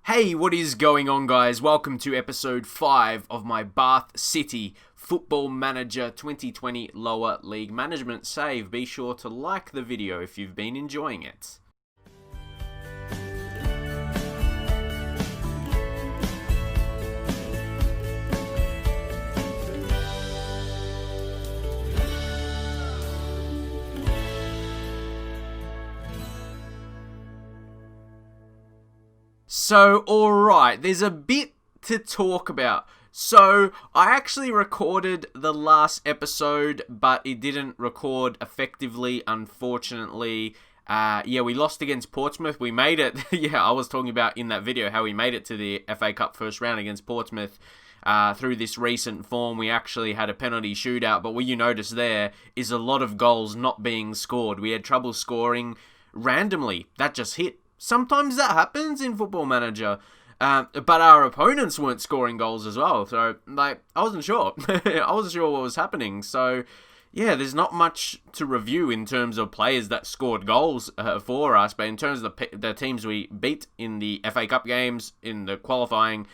Hey, what is going on, guys? Welcome to episode 5 of my Bath City Football Manager 2020 Lower League Management Save. Be sure to like the video if you've been enjoying it. So, alright, there's a bit to talk about. So, I actually recorded the last episode, but it didn't record effectively, unfortunately. We lost against Portsmouth. We made it, I was talking about in that video how we made it to the FA Cup first round against Portsmouth. Through this recent form, we actually had a penalty shootout, but what you notice there is a lot of goals not being scored. We had trouble scoring randomly. That just hit. Sometimes that happens in Football Manager, but our opponents weren't scoring goals as well. So, I wasn't sure. I wasn't sure what was happening. So, yeah, there's not much to review in terms of players that scored goals for us. But in terms of the teams we beat in the FA Cup games, in the qualifying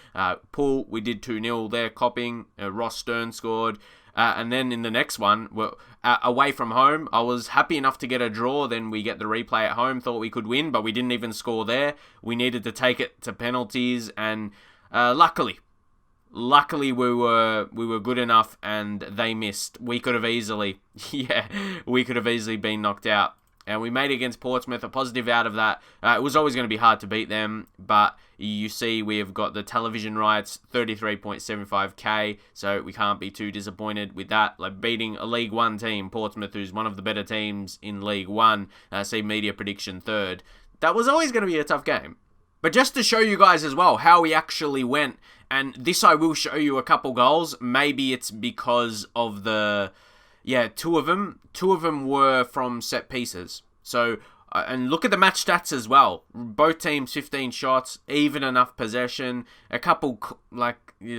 pool, we did 2-0 there, copying. Ross Stern scored. And then in the next one, away from home, I was happy enough to get a draw. Then we get the replay at home, thought we could win, but we didn't even score there. We needed to take it to penalties, and luckily we were good enough, and they missed. We could have easily been knocked out. And we made it against Portsmouth, a positive out of that. It was always going to be hard to beat them, but you see we have got the television rights, 33.75k, so we can't be too disappointed with that. Like beating a League One team, Portsmouth, who's one of the better teams in League One, see media prediction third. That was always going to be a tough game. But just to show you guys as well how we actually went, and this I will show you a couple goals. Maybe it's because of the... Yeah, two of them were from set pieces. So, and look at the match stats as well. Both teams 15 shots, even enough possession, a couple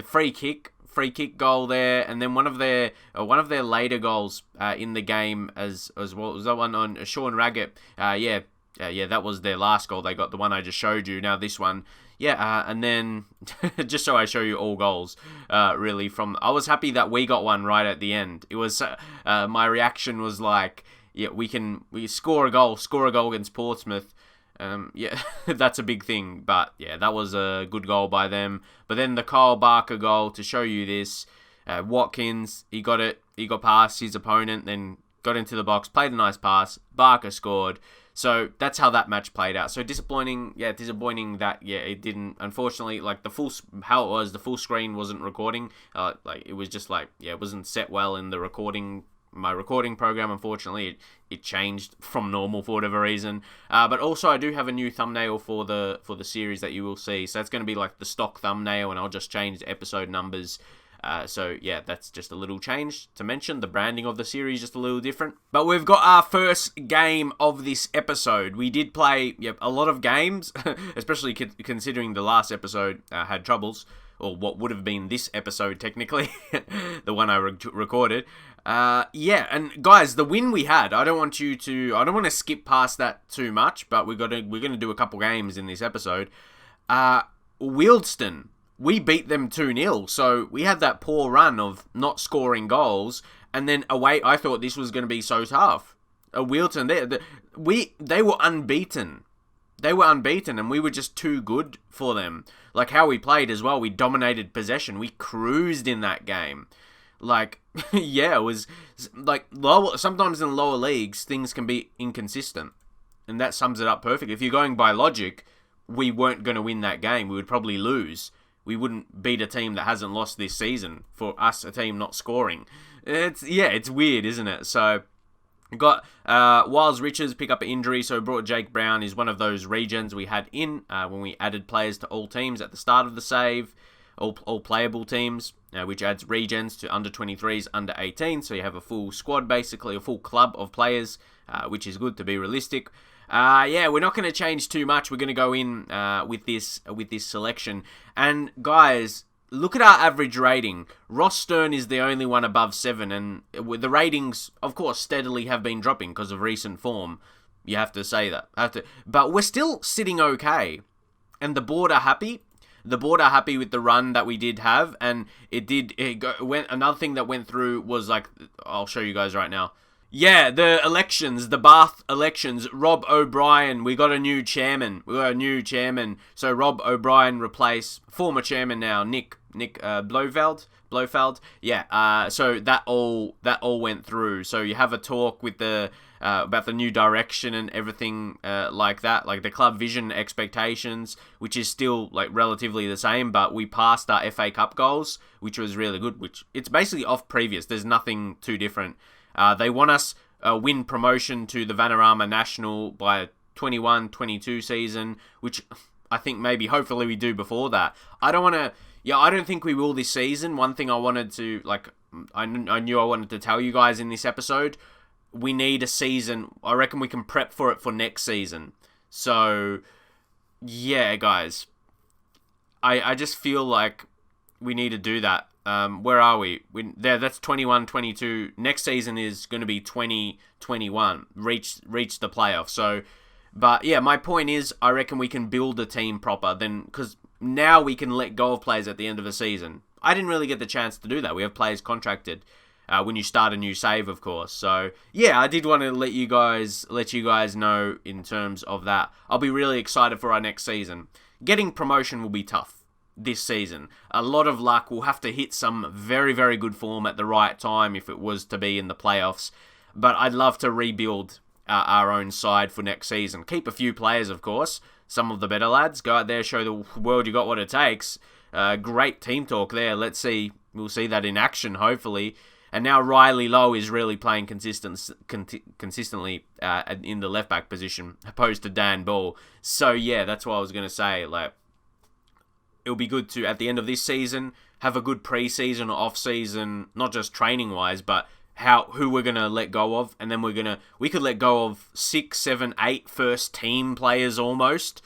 free kick goal there, and then one of their later goals in the game as well was that one on Sean Raggett. That was their last goal. They got the one I just showed you. Now this one. And then, just so I show you all goals, really, I was happy that we got one right at the end. It was, my reaction was like, we score a goal against Portsmouth. That's a big thing, but yeah, that was a good goal by them. But then the Kyle Barker goal, to show you this, Watkins, he got past his opponent, then got into the box, played a nice pass, Barker scored. So that's how that match played out. So disappointing that it didn't. Unfortunately, the full screen wasn't recording. It was just it wasn't set well in the recording. My recording program, unfortunately, it changed from normal for whatever reason. But also I do have a new thumbnail for the series that you will see. So that's going to be the stock thumbnail, and I'll just change the episode numbers. That's just a little change to mention. The branding of the series is just a little different. But we've got our first game of this episode. We did play a lot of games, especially considering the last episode had troubles, or what would have been this episode technically, the one I recorded. And guys, the win we had, I don't want to skip past that too much, but we're gonna do a couple games in this episode. Wealdstone. We beat them 2-0, so we had that poor run of not scoring goals, and then away, I thought this was going to be so tough. Wealdstone, they were unbeaten. They were unbeaten, and we were just too good for them. How we played as well, we dominated possession. We cruised in that game. It was sometimes in lower leagues, things can be inconsistent, and that sums it up perfectly. If you're going by logic, we weren't going to win that game. We would probably lose. We wouldn't beat a team that hasn't lost this season for us, a team not scoring. It's weird, isn't it? So, got Wiles Richards pick up an injury, so brought Jake Brown. Is one of those regens we had in when we added players to all teams at the start of the save, all playable teams, which adds regens to under 23s, under 18. So you have a full squad, basically, a full club of players, which is good to be realistic. We're not going to change too much. We're going to go in with this selection. And guys, look at our average rating. Ross Stern is the only one above 7, and the ratings, of course, steadily have been dropping because of recent form. You have to say that. But we're still sitting okay. and the board are happy. The board are happy with the run that we did have, and another thing that went through was like, I'll show you guys right now. Yeah, the elections, the Bath elections, Rob O'Brien, we got a new chairman. So Rob O'Brien replaced former chairman now, Nick Blofeld. So that all went through. So you have a talk with about the new direction and everything like that, like the club vision expectations, which is still like relatively the same, but we passed our FA Cup goals, which was really good, which it's basically off previous. There's nothing too different. They want us win promotion to the Vanarama National by 21-22 season, which I think maybe hopefully we do before that. I don't think we will this season. One thing I wanted to, I knew I wanted to tell you guys in this episode, we need a season. I reckon we can prep for it for next season. So, yeah, guys. I just feel like we need to do that. Where are we? That's 21-22. Next season is going to be 20-21. Reach the playoffs. So, but yeah, my point is, I reckon we can build a team proper. Then, because now we can let go of players at the end of a season. I didn't really get the chance to do that. We have players contracted when you start a new save, of course. So yeah, I did want to let you guys know in terms of that. I'll be really excited for our next season. Getting promotion will be tough this season. A lot of luck. We'll have to hit some very, very good form at the right time if it was to be in the playoffs. But I'd love to rebuild our own side for next season. Keep a few players, of course. Some of the better lads. Go out there, show the world you got what it takes. Great team talk there. Let's see. We'll see that in action, hopefully. And now Riley Lowe is really playing consistently in the left-back position, opposed to Dan Ball. So, yeah, that's what I was going to say. It'll be good to, at the end of this season, have a good pre-season or off-season, not just training-wise, but who we're going to let go of. And then we could let go of 6, 7, 8 first-team players almost.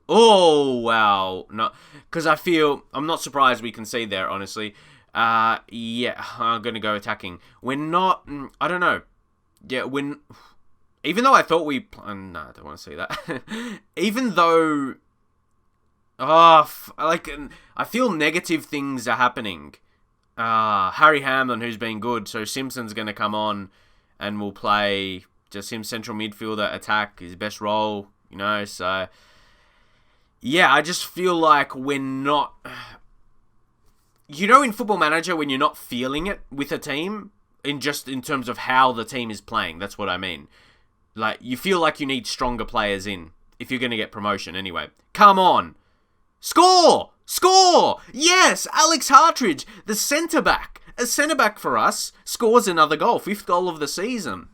Oh, wow. No, because I'm not surprised we concede there, honestly. Yeah, I'm going to go attacking. We're not, I don't know. Yeah, even though I thought no, I don't want to say that. Even though, I feel negative things are happening. Harry Hamlin, who's been good, so Simpson's going to come on and we'll play just him central midfielder, attack, his best role, so. Yeah, I just feel like we're not. In Football Manager, when you're not feeling it with a team, in terms of how the team is playing, that's what I mean. You feel like you need stronger players in, if you're going to get promotion anyway. Come on! Score! Score! Yes! Alex Hartridge, the centre-back. A centre-back for us scores another goal, 5th goal of the season.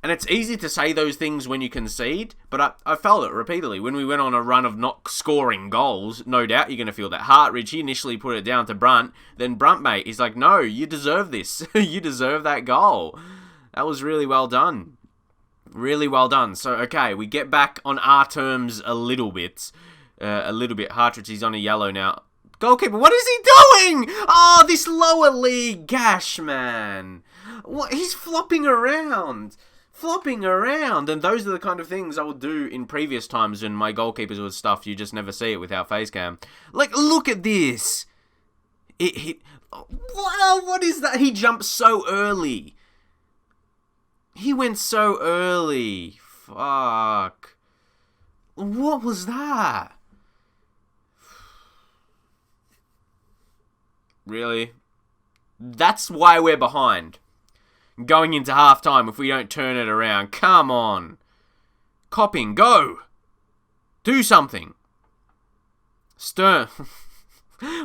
And it's easy to say those things when you concede, but I felt it repeatedly. When we went on a run of not scoring goals, no doubt you're going to feel that. Hartridge, he initially put it down to Brunt. Then Brunt, mate, he's like, no, you deserve this. You deserve that goal. That was really well done. Really well done. So, okay, we get back on our terms a little bit. Hartridge, he's on a yellow now. Goalkeeper, what is he doing? Oh, this lower league gash, man. What? He's flopping around, and those are the kind of things I would do in previous times when my goalkeepers would stuff. You just never see it without face cam. Look at this. Wow, what is that? He jumped so early. He went so early. Fuck. What was that? Really? That's why we're behind. Going into half-time if we don't turn it around. Come on. Copping, go. Do something. Stern.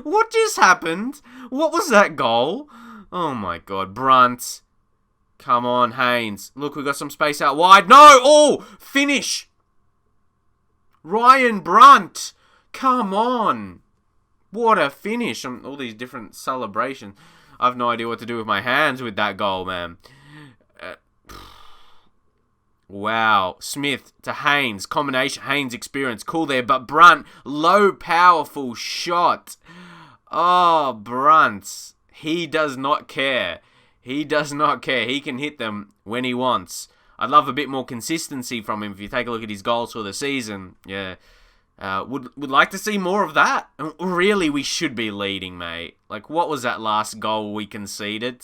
What just happened? What was that goal? Oh my god. Brunt. Come on, Haynes. Look, we got some space out wide. No! Oh! Finish! Ryan Brunt. Come on. What a finish. All these different celebrations. I have no idea what to do with my hands with that goal, man. Wow. Smith to Haynes. Combination. Haynes experience. Cool there. But Brunt. Low, powerful shot. Oh, Brunt. He does not care. He does not care. He can hit them when he wants. I'd love a bit more consistency from him. If you take a look at his goals for the season. Yeah. Would like to see more of that. Really, we should be leading, mate. Like, what was that last goal we conceded?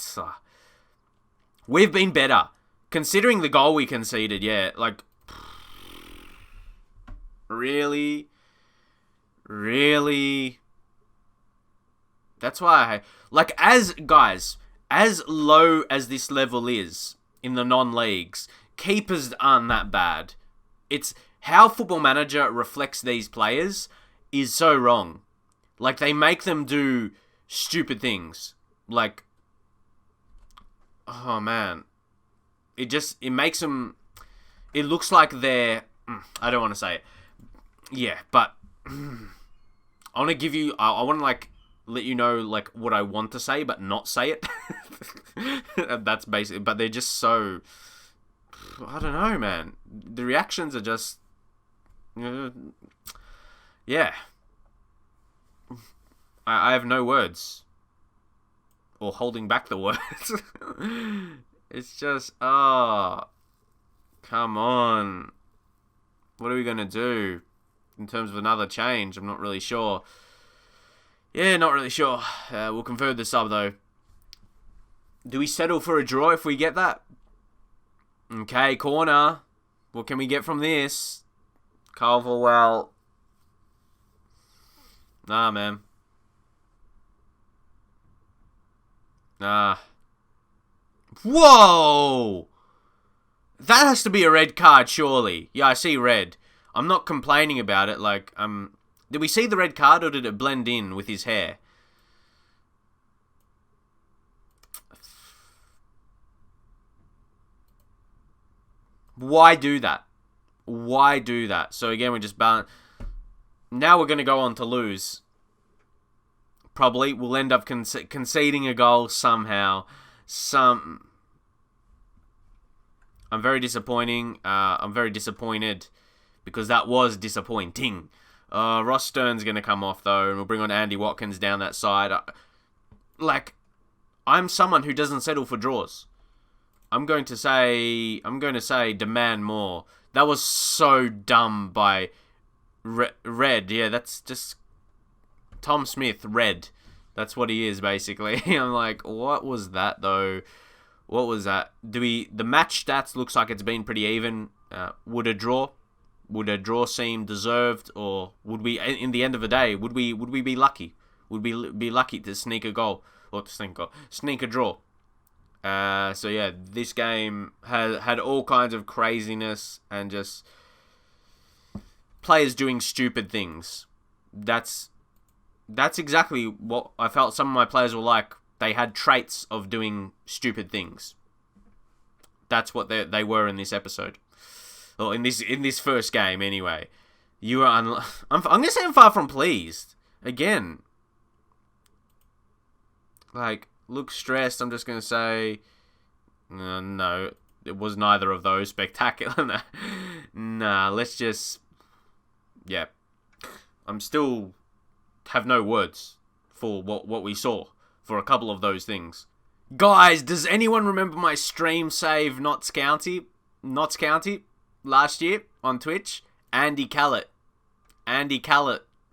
We've been better. Considering the goal we conceded, yeah. Like, really? Really? That's why like, as low as this level is in the non-leagues, keepers aren't that bad. It's how Football Manager reflects these players is so wrong. Like, they make them do stupid things. Like, oh man. It makes them, it looks like they're, I don't want to say it. Yeah, but I want to give you, I want to, like, let you know, like, what I want to say, but not say it. That's basically, but they're just so, I don't know, man. The reactions are just, yeah. I have no words. Or holding back the words. It's just, come on. What are we going to do in terms of another change? I'm not really sure. Yeah, not really sure. We'll confirm the sub, though. Do we settle for a draw if we get that? Okay, corner. What can we get from this? Calverwell. Nah, man. Nah. Whoa! That has to be a red card, surely. Yeah, I see red. I'm not complaining about it, like, did we see the red card, or did it blend in with his hair? Why do that? Why do that? So again, we just balance. Now we're going to go on to lose. Probably. We'll end up conceding a goal somehow. I'm very disappointing. I'm very disappointed because that was disappointing. Ross Stern's going to come off, though, and we'll bring on Andy Watkins down that side. I'm someone who doesn't settle for draws. I'm going to say demand more. That was so dumb by Red. Yeah, that's just Tom Smith, Red. That's what he is, basically. I'm like, what was that, though? What was that? The match stats looks like it's been pretty even. Would a draw seem deserved, or would we, in the end of the day, would we be lucky? Would we be lucky to sneak a goal, or sneak a draw? So yeah, this game had all kinds of craziness and just players doing stupid things. That's exactly what I felt some of my players were like. They had traits of doing stupid things. That's what they were in this episode. Or in this first game, anyway. You were I'm going to say I'm far from pleased. Again. Like, look stressed. I'm just going to say, no, it was neither of those. Spectacular. Nah, let's just, yeah. I'm still have no words for what we saw for a couple of those things. Guys, does anyone remember my stream save Notts County last year on Twitch? Andy Callett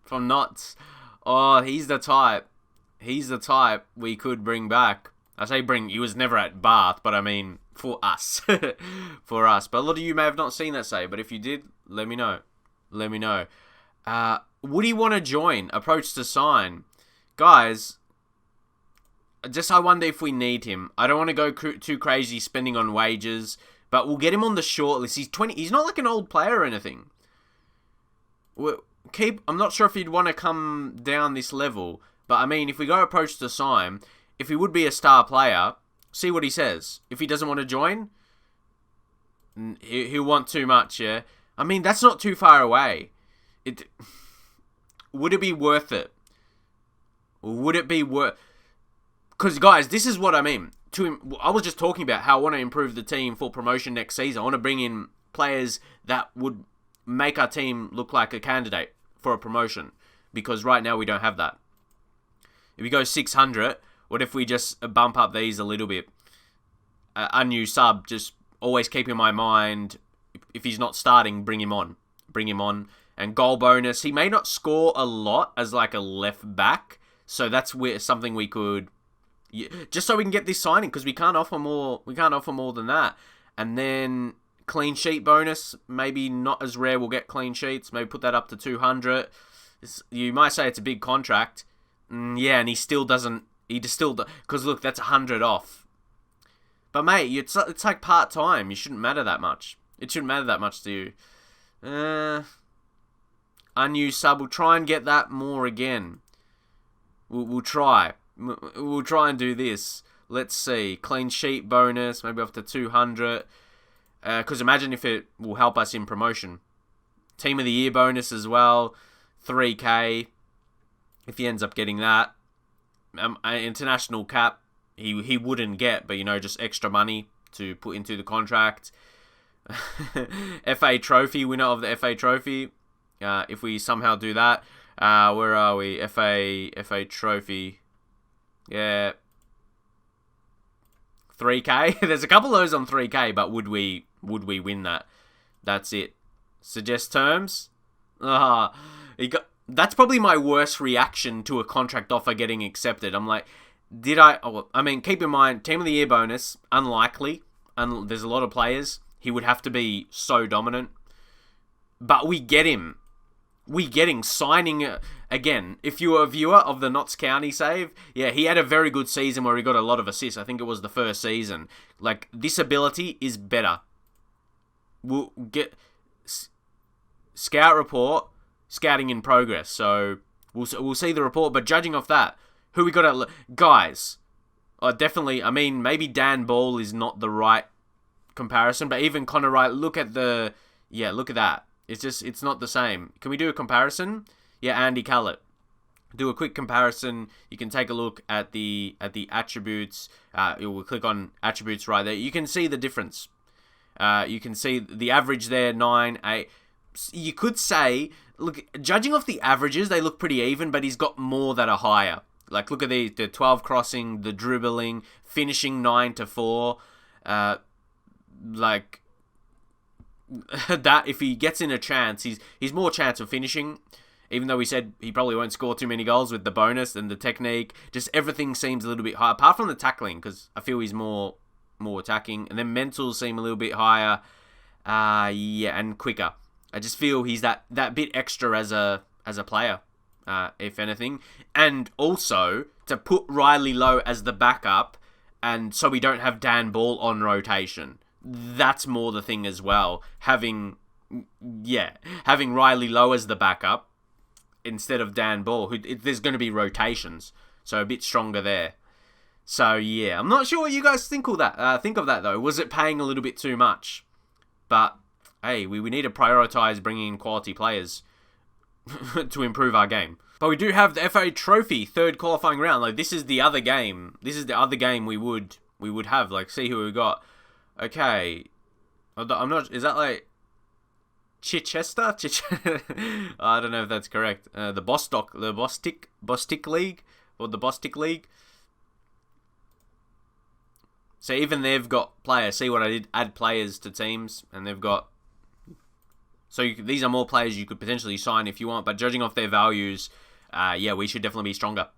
from Notts. Oh, he's the type we could bring back. I say bring, he was never at Bath, but I mean for us. For us. But a lot of you may have not seen that save, but if you did, let me know. Would he want to join? Approach to sign. Guys, just I wonder if we need him. I don't want to go too crazy spending on wages, but we'll get him on the short list. He's 20. He's not like an old player or anything. I'm not sure if he'd want to come down this level, but I mean, if we go approach to sign, if he would be a star player, see what he says. If he doesn't want to join, he'll want too much, yeah? I mean, that's not too far away. Would it be worth it? Would it be worth... Because, guys, this is what I mean. I was just talking about how I want to improve the team for promotion next season. I want to bring in players that would make our team look like a candidate for a promotion. Because right now we don't have that. If we go 600, what if we just bump up these a little bit? A new sub, just always keep in my mind, if he's not starting, bring him on. And goal bonus. He may not score a lot as like a left back, so that's something we could, just so we can get this signing, because we can't offer more. We can't offer more than that. And then clean sheet bonus, maybe not as rare. We'll get clean sheets. Maybe put that up to 200. You might say it's a big contract. Yeah, and he still doesn't. He just still, because look, that's 100 off. But mate, it's like part time. You shouldn't matter that much. It shouldn't matter that much to you. Unused sub. We'll try and get that more again. We'll try. We'll try and do this. Let's see. Clean sheet bonus, maybe up to 200. Because imagine if it will help us in promotion. Team of the year bonus as well. 3k. If he ends up getting that. International cap, he wouldn't get, but just extra money to put into the contract. FA trophy, winner of the FA trophy. If we somehow do that. Where are we? FA trophy. Yeah. 3k. There's a couple of those on 3k, but would we win that? That's it. Suggest terms. That's probably my worst reaction to a contract offer getting accepted. I'm like, keep in mind, team of the year bonus, unlikely. There's a lot of players. He would have to be so dominant. But we get him. Signing again. If you were a viewer of the Notts County save, yeah, he had a very good season where he got a lot of assists. I think it was the first season. Like, this ability is better. We'll get scout report, scouting in progress. So we'll see the report. But judging off that, who we got at guys? Definitely. I mean, maybe Dan Ball is not the right comparison, but even Connor Wright. Look at that. It's not the same. Can we do a comparison? Yeah, Andy Callett. Do a quick comparison. You can take a look at the attributes. We'll click on attributes right there. You can see the difference. You can see the average there, 9, 8. You could say, look, judging off the averages, they look pretty even, but he's got more that are higher. Like, look at the 12 crossing, the dribbling, finishing 9 to 4. Like, that, if he gets in a chance, he's more chance of finishing, even though we said he probably won't score too many goals with the bonus and the technique. Just everything seems a little bit higher, apart from the tackling, because I feel he's more attacking, and then mentals seem a little bit higher, and quicker. I just feel he's that bit extra as a player, if anything, and also to put Riley Lowe as the backup, and so we don't have Dan Ball on rotation. That's more the thing as well. Having Riley Lowe as the backup instead of Dan Ball, there's going to be rotations, so a bit stronger there. So yeah, I'm not sure what you guys think of that though. Was it paying a little bit too much? But hey, we need to prioritize bringing in quality players to improve our game. But we do have the FA Trophy third qualifying round. Like, this is the other game. This is the other game we would have. Like, see who we got. Okay, I'm not. Is that like Chichester? I don't know if that's correct. The Bostic League, or the Bostic League. So even they've got players. See what I did? Add players to teams, and they've got. So these are more players you could potentially sign if you want. But judging off their values, we should definitely be stronger.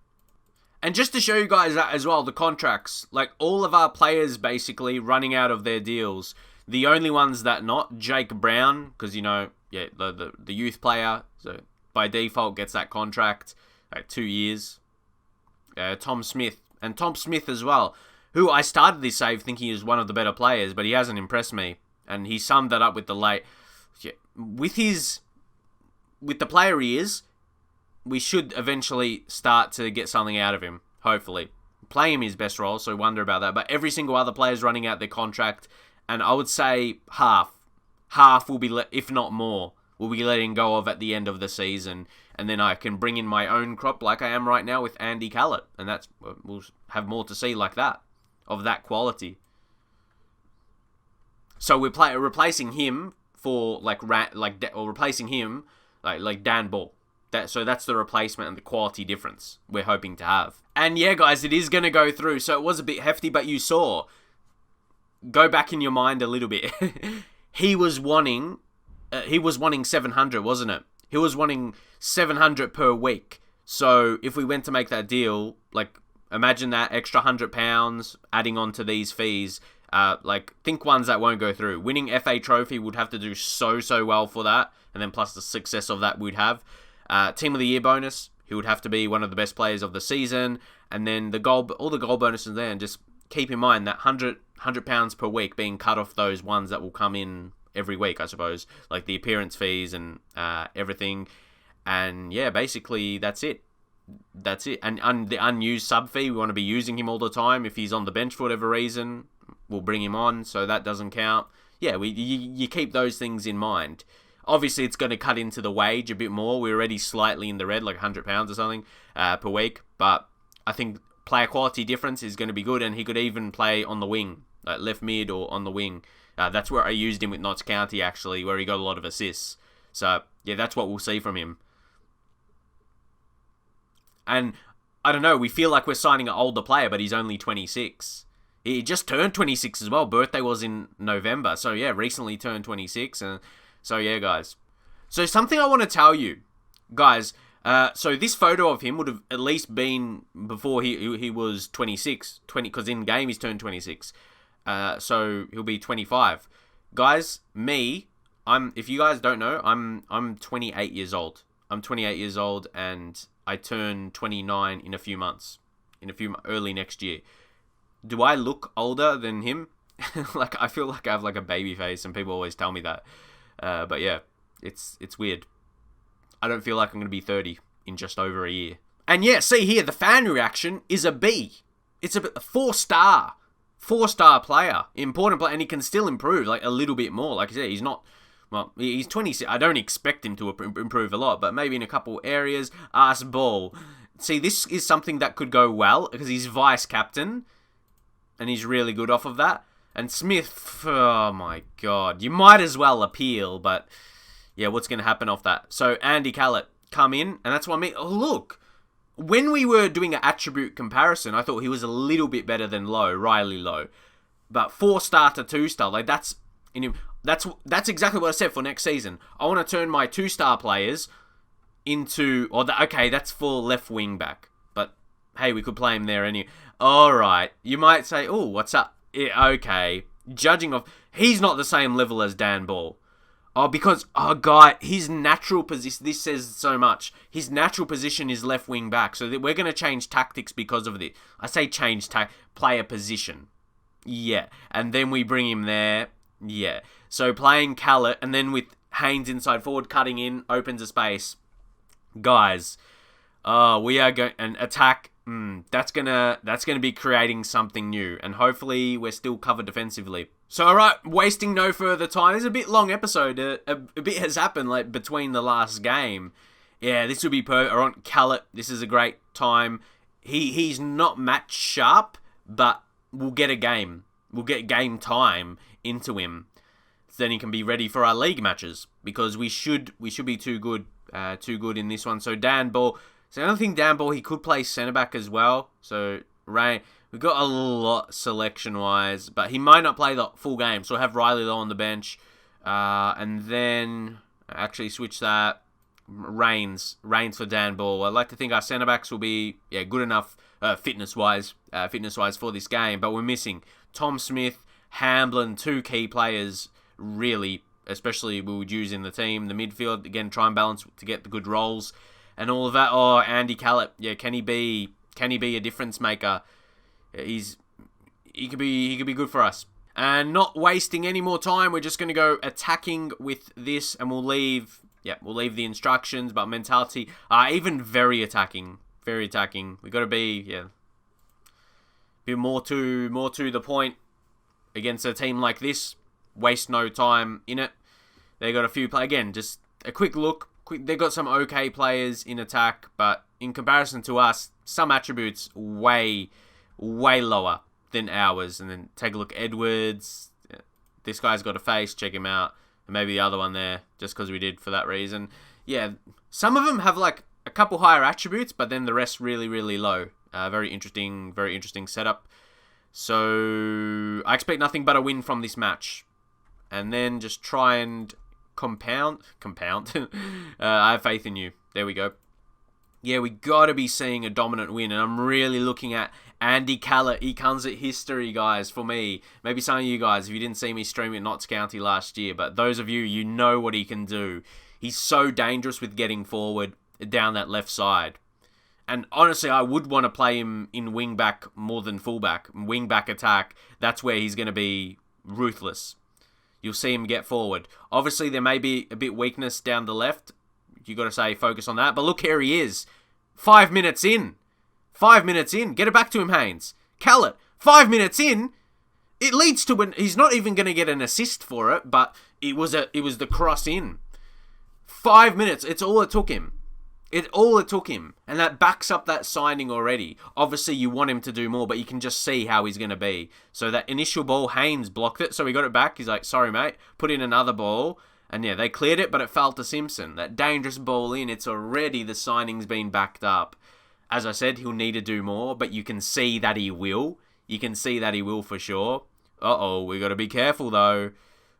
And just to show you guys that as well, the contracts, like all of our players basically running out of their deals. The only ones that not, Jake Brown, because the youth player, so by default gets that contract, like 2 years. Tom Smith as well, who I started this save thinking is one of the better players, but he hasn't impressed me, and he summed that up with the late. Yeah, with the player he is. We should eventually start to get something out of him, hopefully. Play him his best role, so wonder about that. But every single other player is running out their contract, and I would say half will be, if not more, will be letting go of at the end of the season, and then I can bring in my own crop like I am right now with Andy Callett, and we'll have more to see like that, of that quality. So we're replacing him for replacing him like Dan Ball. So that's the replacement and the quality difference we're hoping to have. And yeah, guys, it is going to go through. So it was a bit hefty, but you saw. Go back in your mind a little bit. He was wanting 700, wasn't it? he was wanting 700 per week. So if we went to make that deal, like, imagine that extra £100 adding on to these fees. Like, think ones that won't go through. Winning FA Trophy would have to do so well for that, and then plus the success of that we'd have. Team of the Year bonus, he would have to be one of the best players of the season, and then all the goal bonuses there, and just keep in mind that £100 per week being cut off those ones that will come in every week, I suppose, like the appearance fees and everything. And yeah, basically that's it. And the unused sub fee, we want to be using him all the time. If he's on the bench for whatever reason, we'll bring him on, so that doesn't count. Yeah, you keep those things in mind. Obviously, it's going to cut into the wage a bit more. We're already slightly in the red, like £100 or something per week. But I think player quality difference is going to be good, and he could even play on the wing, like left mid or on the wing. That's where I used him with Notts County, actually, where he got a lot of assists. So, yeah, that's what we'll see from him. And, I don't know, we feel like we're signing an older player, but he's only 26. He just turned 26 as well. Birthday was in November. So, yeah, recently turned 26. And so, yeah, guys. So, something I want to tell you, guys. So, this photo of him would have at least been before he was 26. Because in-game he's turned 26. So, he'll be 25. Guys, if you guys don't know, I'm 28 years old. I'm 28 years old, and I turn 29 in a few months. Early next year. Do I look older than him? Like, I feel like I have like a baby face, and people always tell me that. But yeah, it's weird. I don't feel like I'm going to be 30 in just over a year. And yeah, see here, the fan reaction is a B. It's a 4-star. 4-star player. Important player, and he can still improve, like, a little bit more. Like I said, he's not... Well, he's 26. I don't expect him to improve a lot, but maybe in a couple areas. Ball. See, this is something that could go well, because he's vice-captain, and he's really good off of that. And Smith, oh my god. You might as well appeal, but yeah, what's going to happen off that? So, Andy Callett, come in, and that's what I mean. Oh, look. When we were doing an attribute comparison, I thought he was a little bit better than Riley Lowe. But 4-star to 2-star, like, that's exactly what I said for next season. I want to turn my 2-star players into... Okay, that's for left wing back. But, hey, we could play him there anyway. Alright, you might say, oh, what's up? Yeah, okay. Judging off... He's not the same level as Dan Ball. God, his natural position... This says so much. His natural position is left wing back. So we're going to change tactics because of it. I say change player position. Yeah. And then we bring him there. Yeah. So playing Callett, and then with Haynes inside forward, cutting in, opens a space. Guys, we are going... An attack... that's gonna be creating something new, and hopefully we're still covered defensively. So alright, wasting no further time. It's a bit long episode. A bit has happened like between the last game. Yeah, this will be on Callett. This is a great time. He's not match sharp, but we'll get a game. We'll get game time into him. So then he can be ready for our league matches, because we should be too good in this one. So Dan Ball. So I don't think Dan Ball, he could play centre back as well. So Ray, we've got a lot selection wise, but he might not play the full game. So we'll have Riley Lowe on the bench, and then actually switch that. Reigns for Dan Ball. I'd like to think our centre backs will be good enough fitness wise for this game, but we're missing Tom Smith, Hamblin, 2 key players really, especially we would use in the team. The midfield again, try and balance to get the good roles. And all of that. Oh, Andy Callett. Yeah, can he be a difference maker? He could be good for us. And not wasting any more time, we're just going to go attacking with this, and we'll leave the instructions, but mentality, even very attacking. We got to be more to the point against a team like this. Waste no time in it. They got a few again, just a quick look. They've got some okay players in attack, but in comparison to us, some attributes way lower than ours. And then take a look at Edwards. This guy's got a face, check him out. And maybe the other one there, just because we did for that reason. Yeah, some of them have like a couple higher attributes, but then the rest really, really low. Very interesting setup. So I expect nothing but a win from this match. And then just try and compound. I have faith in you. There we go. Yeah, we got to be seeing a dominant win, and I'm really looking at Andy Callett. He comes at history, guys, for me. Maybe some of you guys, if you didn't see me stream at Notts County last year, but those of you, you know what he can do. He's so dangerous with getting forward down that left side. And honestly, I would want to play him in wing-back more than full-back. Wing-back attack, that's where he's going to be ruthless. You'll see him get forward. Obviously, there may be a bit weakness down the left. You got to say focus on that. But look, here he is. 5 minutes in. 5 minutes in. Get it back to him, Haynes. Callett. 5 minutes in. It leads to when he's not even going to get an assist for it, but it was the cross in. 5 minutes. It's all it took him. And that backs up that signing already. Obviously, you want him to do more, but you can just see how he's going to be. So that initial ball, Haynes blocked it, so he got it back. He's like, sorry, mate. Put in another ball. And yeah, they cleared it, but it fell to Simpson. That dangerous ball in, it's already the signing's been backed up. As I said, he'll need to do more, but you can see that he will. You can see that he will for sure. Uh-oh, we got to be careful, though.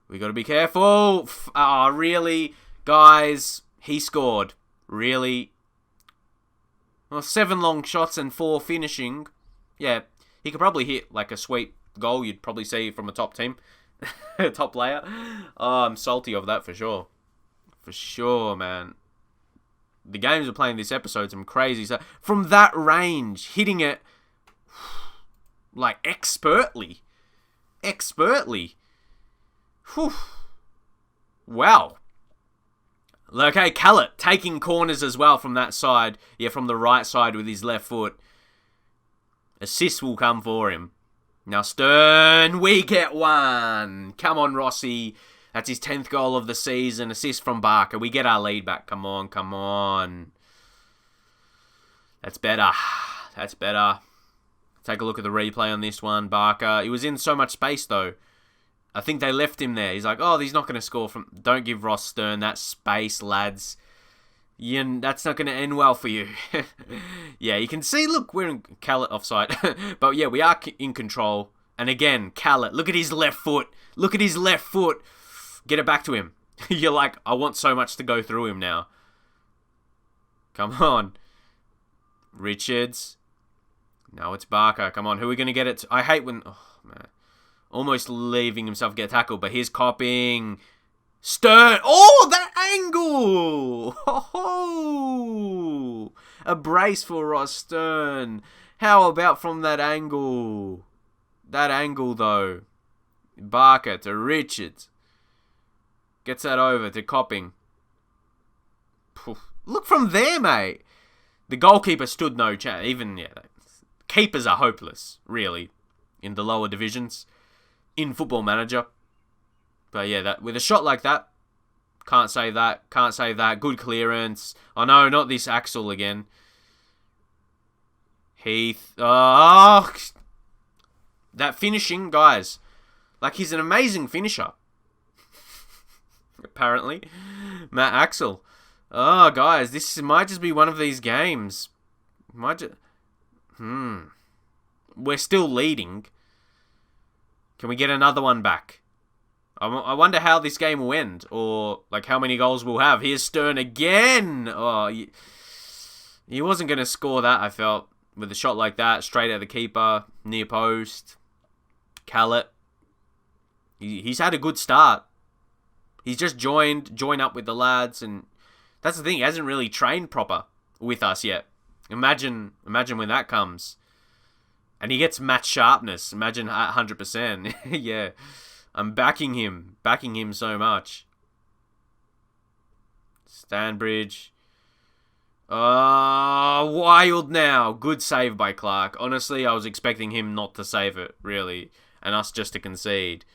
We got to be careful. Really? Guys, he scored. Really? Well, 7 long shots and 4 finishing. Yeah, he could probably hit like a sweet goal you'd probably see from a top team. Top player. Oh, I'm salty of that for sure. For sure, man. The games we're playing this episode, some crazy stuff. From that range, hitting it like expertly. Whew. Wow. Okay, Callett taking corners as well from that side. Yeah, from the right side with his left foot. Assist will come for him. Now Stern, we get one. Come on, Rossi. That's his 10th goal of the season. Assist from Barker. We get our lead back. Come on. That's better. Take a look at the replay on this one. Barker. He was in so much space, though. I think they left him there. He's like, oh, he's not going to score from... Don't give Ross Stern that space, lads. That's not going to end well for you. Yeah, you can see, look, we're in Callett offside. But yeah, we are in control. And again, Callett, look at his left foot. Get it back to him. You're like, I want so much to go through him now. Come on. Richards. No, it's Barker. Come on, who are we going to get it to? I hate when... Oh, man. Almost leaving himself get tackled, but here's copping. Stern. Oh, that angle. Oh, a brace for Ross Stern. How about from that angle? That angle, though. Barker to Richards. Gets that over to Copping. Look from there, mate. The goalkeeper stood no chance. Even, yeah, keepers are hopeless, really, in the lower divisions. In Football Manager. But yeah, that with a shot like that, can't save that. Good clearance. Oh no, not this Axel again. Heath. Oh, that finishing, guys. Like, he's an amazing finisher. Apparently. Matt Axel. Oh, guys, this might just be one of these games. We're still leading. Can we get another one back? I wonder how this game will end, or like how many goals we'll have. Here's Stern again. Oh, he wasn't going to score that, I felt, with a shot like that, straight at the keeper, near post. Callett. He's had a good start. He's just joined up with the lads, and that's the thing, he hasn't really trained proper with us yet. Imagine when that comes. And he gets match sharpness. Imagine 100%. Yeah. I'm backing him so much. Stanbridge. Oh, wild now. Good save by Clark. Honestly, I was expecting him not to save it, really. And us just to concede.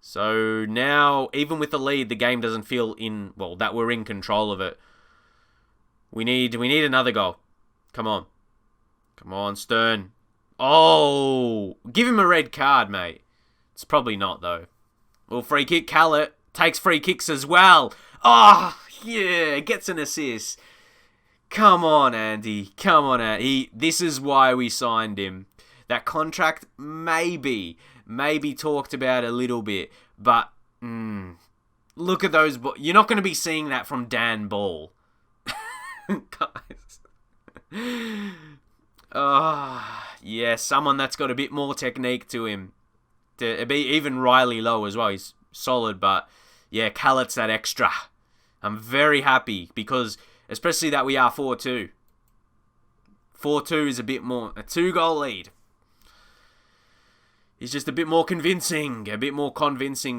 So now, even with the lead, the game doesn't feel that we're in control of it. We need another goal. Come on, Stern. Oh, give him a red card, mate. It's probably not, though. Well, free kick. Callett takes free kicks as well. Oh, yeah, gets an assist. Come on, Andy. This is why we signed him. That contract maybe talked about a little bit, But, look at those. You're not going to be seeing that from Dan Ball. Guys. Yeah, someone that's got a bit more technique to him. To be even Riley Lowe as well. He's solid, but yeah, Callett's that extra. I'm very happy because, especially that we are 4-2. 4-2 is a bit more, a 2-goal lead. He's just a bit more convincing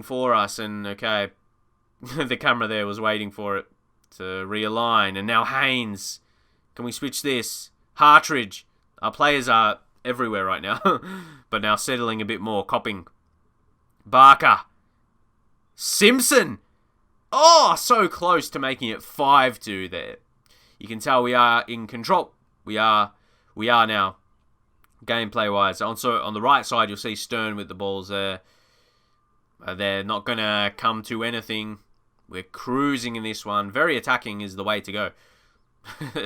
for us. And okay, the camera there was waiting for it to realign. And now Haynes. Can we switch this? Hartridge. Our players are everywhere right now. But now settling a bit more. Copping. Barker. Simpson. Oh, so close to making it 5-2 there. You can tell we are in control. We are now. Gameplay-wise. Also, on the right side, you'll see Stern with the balls there. They're not going to come to anything. We're cruising in this one. Very attacking is the way to go.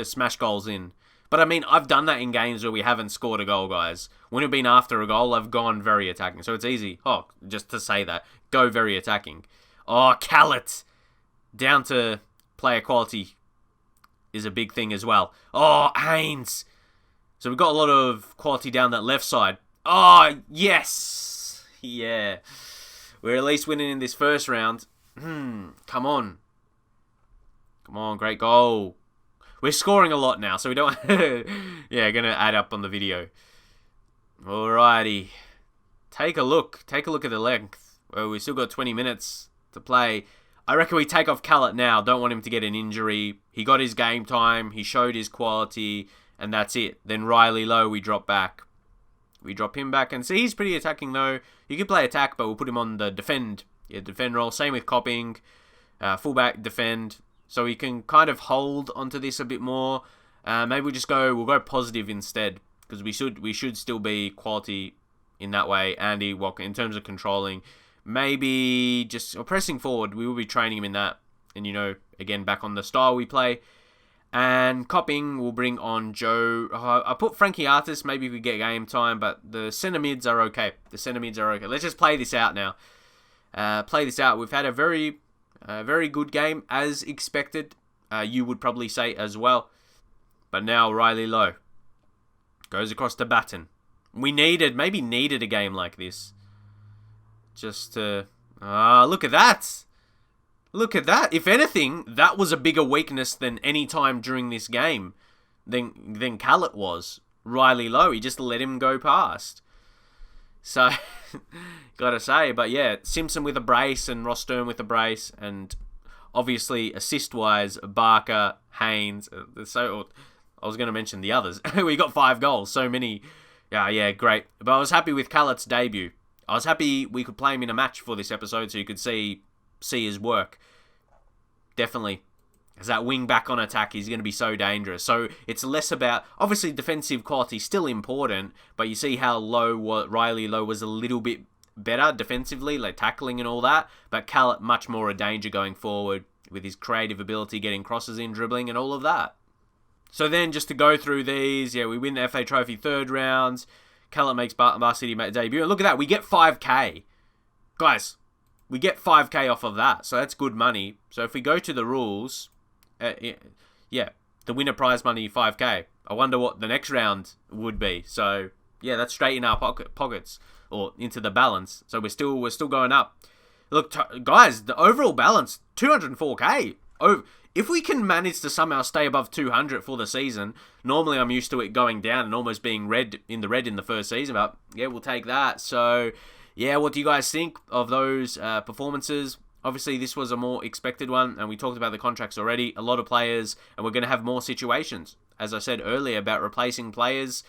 Smash goals in. But I mean, I've done that in games where we haven't scored a goal, guys. When it's been after a goal, I've gone very attacking. So it's easy. Oh, just to say that. Go very attacking. Oh, Callett. Down to player quality is a big thing as well. Oh, Haynes. So we've got a lot of quality down that left side. Oh, yes. Yeah. We're at least winning in this first round. Come on. Come on, great goal. We're scoring a lot now, so we don't... yeah, going to add up on the video. Alrighty. Take a look. Take a look at the length. Well, we've still got 20 minutes to play. I reckon we take off Callett now. Don't want him to get an injury. He got his game time. He showed his quality. And that's it. Then Riley Lowe, we drop back. We drop him back. And see, he's pretty attacking, though. He can play attack, but we'll put him on the defend. Yeah, defend role. Same with Copping. Fullback, defend. So he can kind of hold onto this a bit more. Maybe we'll go positive instead. Because we should still be quality in that way. Andy Walker, in terms of controlling. Maybe just pressing forward. We will be training him in that. And, again, back on the style we play. And Copping will bring on Joe. I put Frankie Artis. Maybe we get game time. But the centre mids are okay. Let's just play this out now. We've had a very good game, as expected. You would probably say as well. But now Riley Lowe goes across to Batten. Maybe needed a game like this. Just to... look at that. Look at that. If anything, that was a bigger weakness than any time during this game than Callett was. Riley Lowe, he just let him go past. So, gotta say. But yeah, Simpson with a brace and Ross Stern with a brace. And obviously, assist-wise, Barker, Haynes. So I was going to mention the others. We got 5 goals. So many. Yeah, great. But I was happy with Callett's debut. I was happy we could play him in a match for this episode so you could see his work. Definitely. As that wing back on attack, he's going to be so dangerous. So it's less about... Obviously, defensive quality still important, but you see how Riley Lowe was a little bit better defensively, like tackling and all that. But Callett, much more a danger going forward with his creative ability, getting crosses in, dribbling, and all of that. So then, just to go through these, we win the FA Trophy third round. Callett makes Bar City debut. And look at that, we get 5k. Guys... We get 5k off of that, so that's good money. So if we go to the rules, the winner prize money 5k. I wonder what the next round would be. So yeah, that's straight in our pockets or into the balance. So we're still going up. Look, guys, the overall balance 204k. If we can manage to somehow stay above 200 for the season, normally I'm used to it going down and almost being in the red in the first season. But yeah, we'll take that. So. Yeah, what do you guys think of those performances? Obviously, this was a more expected one, and we talked about the contracts already. A lot of players, and we're going to have more situations, as I said earlier, about replacing players.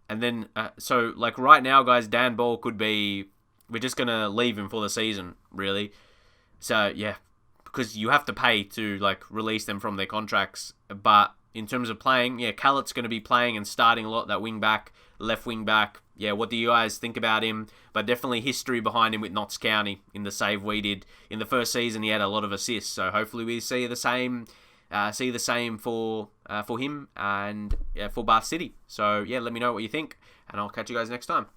And then, so, like, right now, guys, Dan Ball could be... We're just going to leave him for the season, really. So, yeah, because you have to pay to, like, release them from their contracts. But in terms of playing, Callett's going to be playing and starting a lot, that wing back, left wing back. Yeah, what do you guys think about him? But definitely history behind him with Notts County in the save we did. In the first season, he had a lot of assists. So hopefully we see the same for him and for Bath City. So yeah, let me know what you think, and I'll catch you guys next time.